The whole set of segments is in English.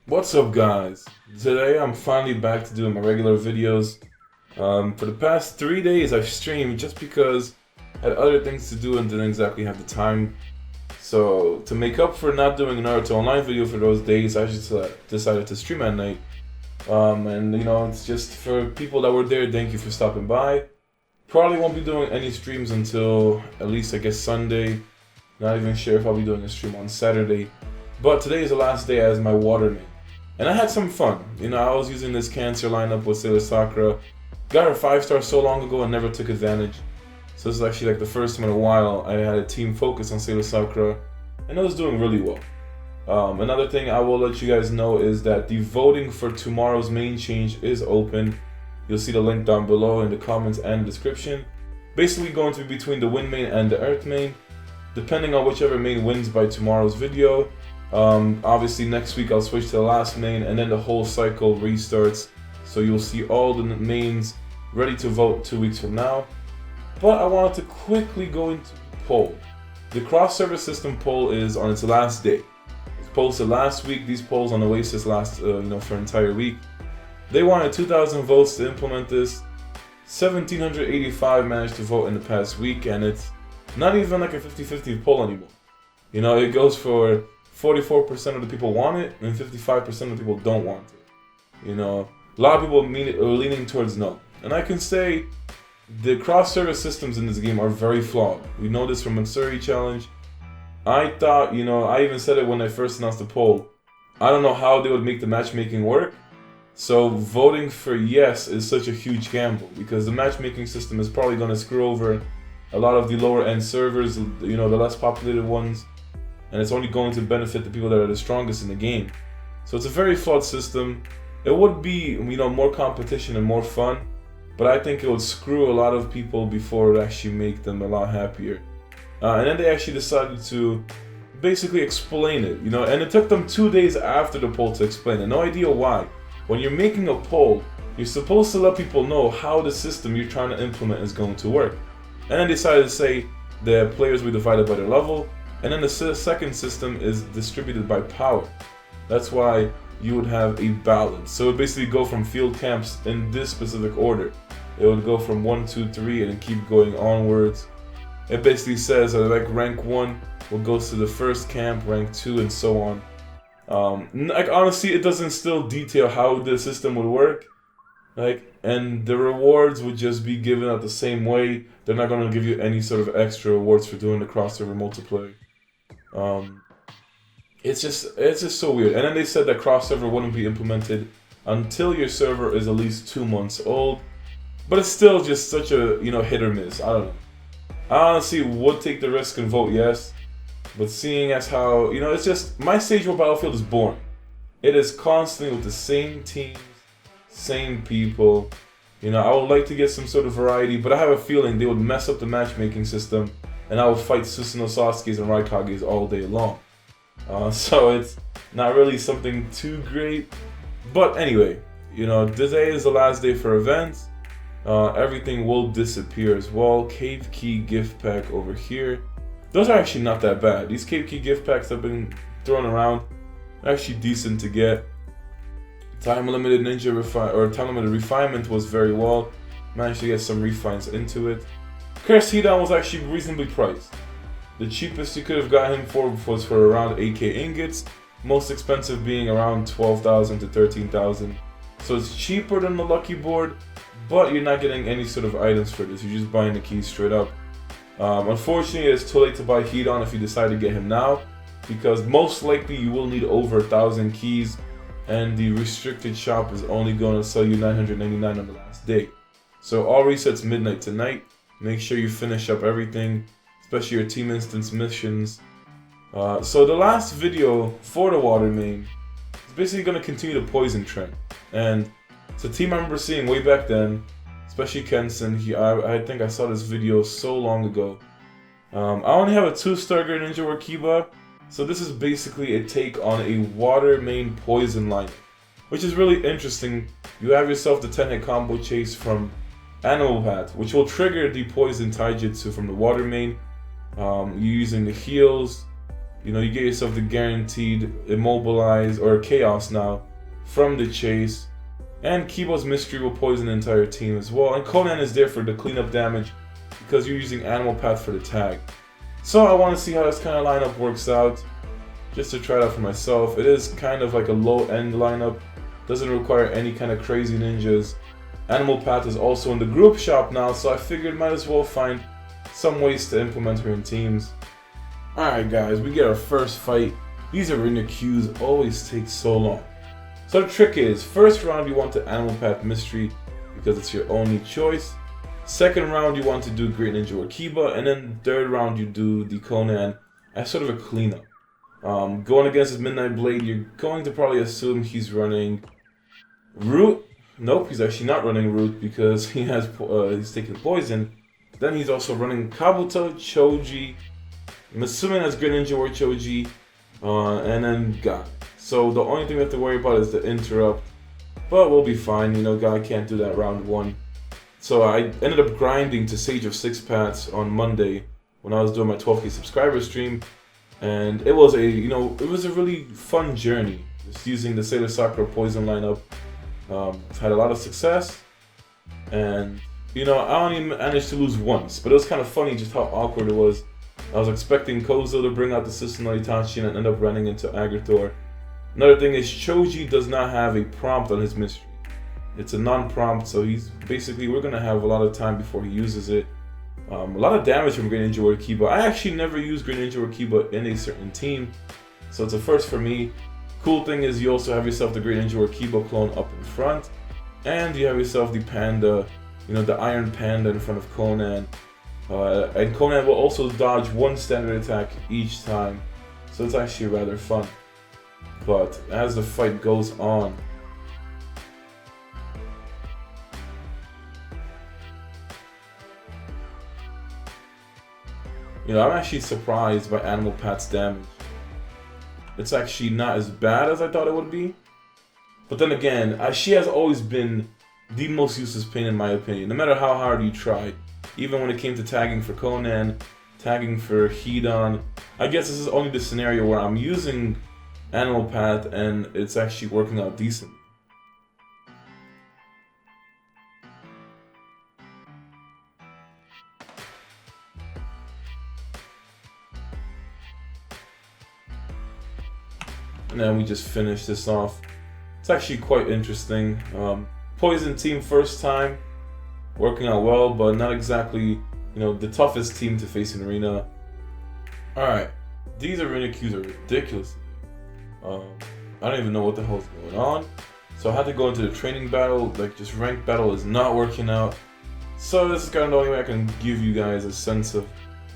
What's up, guys? Today I'm finally back to doing my regular videos. For the past 3 days I've streamed just because I had other things to do and didn't exactly have the time. So to make up for not doing a Naruto Online video for those days, I just decided to stream at night. And it's just for people that were there, thank you for stopping by. Probably won't be doing any streams until at least I guess Sunday. Not even sure if I'll be doing a stream on Saturday. But today is the last day as my water main. And I had some fun. I was using this Kaizer lineup with Sailor Sakura. Got her 5-star so long ago and never took advantage. So this is actually like the first time in a while I had a team focus on Sailor Sakura. And I was doing really well. Another thing I will let you guys know is that the voting for tomorrow's main change is open. You'll see the link down below in the comments and description. Basically going to be between the wind main and the earth main. Depending on whichever main wins by tomorrow's video. Obviously next week I'll switch to the last main and then the whole cycle restarts. So you'll see all the mains ready to vote 2 weeks from now. But I wanted to quickly go into the poll. The cross-server system poll is on its last day. It's posted last week. These polls on Oasis last for an entire week. They wanted 2,000 votes to implement this. 1,785 managed to vote in the past week, and it's not even like a 50-50 poll anymore. It goes for 44% of the people want it, and 55% of the people don't want it. A lot of people are leaning towards no. And I can say the cross-server systems in this game are very flawed. We know this from Matsuri Challenge. I thought, I even said it when I first announced the poll. I don't know how they would make the matchmaking work. So voting for yes is such a huge gamble because the matchmaking system is probably going to screw over a lot of the lower end servers, the less populated ones. And it's only going to benefit the people that are the strongest in the game. So it's a very flawed system. It would be, more competition and more fun, but I think it would screw a lot of people before it actually make them a lot happier. And then they actually decided to basically explain it, and it took them 2 days after the poll to explain it. No idea why. When you're making a poll, you're supposed to let people know how the system you're trying to implement is going to work. And then they decided to say the players will be divided by their level. And then the second system is distributed by power. That's why you would have a balance. So it would basically go from field camps in this specific order. It would go from 1, 2, 3 and then keep going onwards. It basically says like rank 1 will go to the first camp, rank 2 and so on. Honestly, it doesn't still detail how the system would work. And the rewards would just be given out the same way. They're not going to give you any sort of extra rewards for doing the crossover multiplayer. It's just so weird. And then they said that crossover wouldn't be implemented until your server is at least 2 months old. But it's still just such a hit or miss. I don't know. I honestly would take the risk and vote yes. But seeing as how it's just my Stage 4 Battlefield is boring. It is constantly with the same teams, same people. I would like to get some sort of variety, but I have a feeling they would mess up the matchmaking system. And I will fight Susanoo Sasuke's and Raikage's all day long. So it's not really something too great. But anyway, today is the last day for events. Everything will disappear as well. Cave Key gift pack over here. Those are actually not that bad. These Cave Key gift packs have been thrown around. Actually decent to get. Time limited time limited refinement was very well. Managed to get some refines into it. Curse Hidan was actually reasonably priced. The cheapest you could have got him for was for around 8k ingots, most expensive being around 12,000 to 13,000. So it's cheaper than the lucky board, but you're not getting any sort of items for this, you're just buying the keys straight up. Unfortunately, it's too late to buy Hidan if you decide to get him now, because most likely you will need over 1,000 keys, and the restricted shop is only going to sell you 999 on the last day. So all resets midnight tonight. Make sure you finish up everything, especially your team instance missions. So the last video for the water main is basically going to continue the poison trend. And it's a team I remember seeing way back then, especially Kensen. I think I saw this video so long ago. I only have a 2-star Ninja Workiba, so this is basically a take on a water main poison lineup, which is really interesting. You have yourself the 10-hit combo chase from Animal Path, which will trigger the poison taijutsu from the water main. You're using the heals, You get yourself the guaranteed immobilize or chaos now from the chase. And Kibo's mystery will poison the entire team as well. And Conan is there for the cleanup damage because you're using Animal Path for the tag. So I want to see how this kind of lineup works out, just to try it out for myself. It is kind of like a low-end lineup, doesn't require any kind of crazy ninjas. Animal Path is also in the group shop now, so I figured might as well find some ways to implement her in teams. Alright guys, we get our first fight. These arena queues always take so long. So the trick is, first round you want the Animal Path Mystery because it's your only choice. Second round you want to do Great Ninja or Kiba, and then third round you do the Conan as sort of a cleanup. Going against his Midnight Blade, you're going to probably assume he's running Root. Nope, he's actually not running Root because he's taking poison. Then he's also running Kabuto, Choji. I'm assuming that's Great Ninja or Choji, and then Guy. So the only thing we have to worry about is the interrupt, but we'll be fine. Guy can't do that round one. So I ended up grinding to Sage of Six Paths on Monday when I was doing my 12K subscriber stream, and it was a really fun journey. Just using the Sailor Sakura Poison lineup, had a lot of success, and I only managed to lose once, but it was kind of funny just how awkward it was. I was expecting Kozo to bring out the system no Itachi and end up running into Agathor. Another thing is Choji does not have a prompt on his mystery. It's a non-prompt, so we're gonna have a lot of time before he uses it. A lot of damage from Great Ninja or Kiba. I actually never used Great Ninja or Kiba in a certain team, so it's a first for me. Cool thing is you also have yourself the Great Ninja or Kiba clone up in front, and you have yourself the Panda, the Iron Panda in front of Conan. And Conan will also dodge one standard attack each time, so it's actually rather fun. But as the fight goes on, I'm actually surprised by Animal Path's damage. It's actually not as bad as I thought it would be. But then again, she has always been the most useless pain in my opinion, no matter how hard you try. Even when it came to tagging for Conan, tagging for Hidan. I guess this is only the scenario where I'm using Animal Path and it's actually working out decently. And then we just finish this off. It's actually quite interesting. Poison team first time, working out well, but not exactly, the toughest team to face in arena. Alright, these arena queues are ridiculous. I don't even know what the hell's going on. So I had to go into the training battle, just ranked battle is not working out. So this is kind of the only way I can give you guys a sense of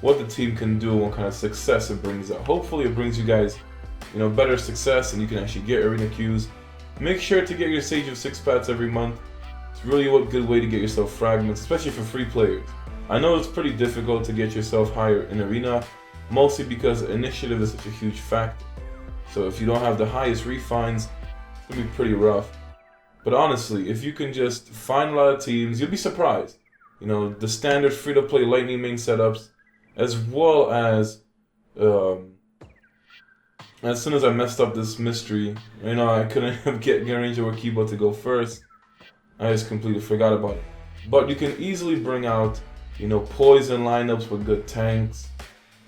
what the team can do and what kind of success it brings out. Hopefully it brings you guys better success and you can actually get arena queues. Make sure to get your Sage of Six Paths every month. It's really a good way to get yourself fragments, especially for free players. I know it's pretty difficult to get yourself higher in arena, mostly because initiative is such a huge factor. So if you don't have the highest refines, it's gonna be pretty rough. But honestly, if you can just find a lot of teams, you'll be surprised. The standard free-to-play Lightning main setups, as well as soon as I messed up this mystery, I couldn't get Ranger or Kiba to go first. I just completely forgot about it. But you can easily bring out, poison lineups with good tanks.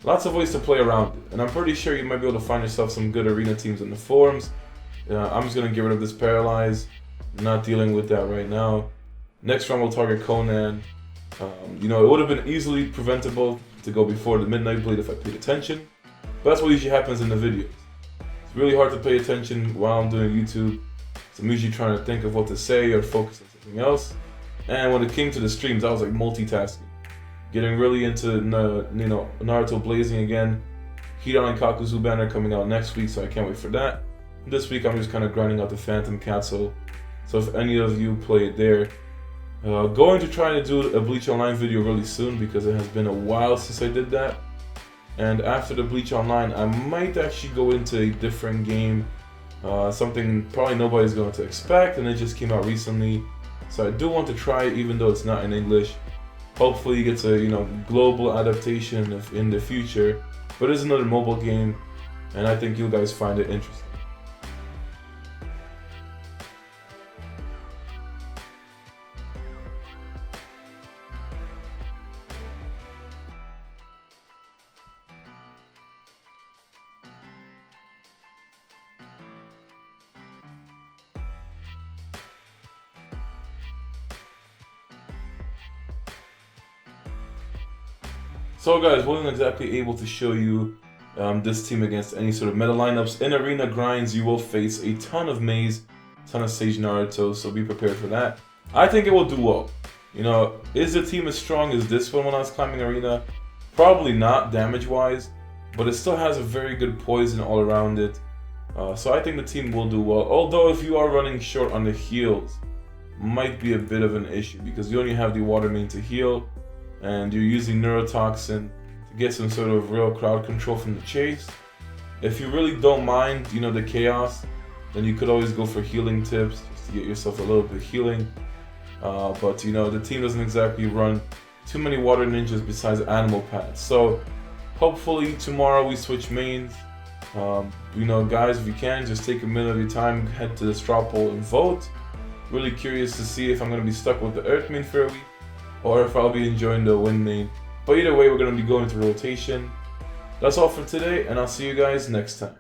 Lots of ways to play around it. And I'm pretty sure you might be able to find yourself some good arena teams in the forums. I'm just going to get rid of this Paralyze. I'm not dealing with that right now. Next round we'll target Conan. It would have been easily preventable to go before the Midnight Blade if I paid attention. But that's what usually happens in the videos. It's really hard to pay attention while I'm doing YouTube. So I'm usually trying to think of what to say or focus on something else. And when it came to the streams, I was multitasking. Getting really into Naruto Blazing again. Hidan and Kakuzu banner coming out next week, so I can't wait for that. This week I'm just kind of grinding out the Phantom Castle. So if any of you play it there, going to try to do a Bleach Online video really soon because it has been a while since I did that. And after the Bleach Online, I might actually go into a different game. Something probably nobody's going to expect, and it just came out recently. So I do want to try it even though it's not in English. Hopefully it gets a global adaptation in the future. But it's another mobile game. and I think you guys find it interesting. So guys, wasn't exactly able to show you this team against any sort of meta lineups. In arena grinds, you will face a ton of Maze, ton of Sage Naruto, so be prepared for that. I think it will do well. You know, is the team as strong as this one when I was climbing arena? Probably not damage-wise, but it still has a very good poison all around it. So I think the team will do well. Although if you are running short on the heals, might be a bit of an issue because you only have the water main to heal, and you're using Neurotoxin to get some sort of real crowd control from the chase. If you really don't mind, you know, the chaos, then you could always go for healing tips just to get yourself a little bit of healing. But you know, the team doesn't exactly run too many water ninjas besides animal pads. So hopefully tomorrow we switch mains. You know, guys, if you can, just take a minute of your time, head to the straw poll and vote. Really curious to see if I'm going to be stuck with the earth main for a week, or if I'll be enjoying the wind main. But either way, we're going to be going to rotation. That's all for today, and I'll see you guys next time.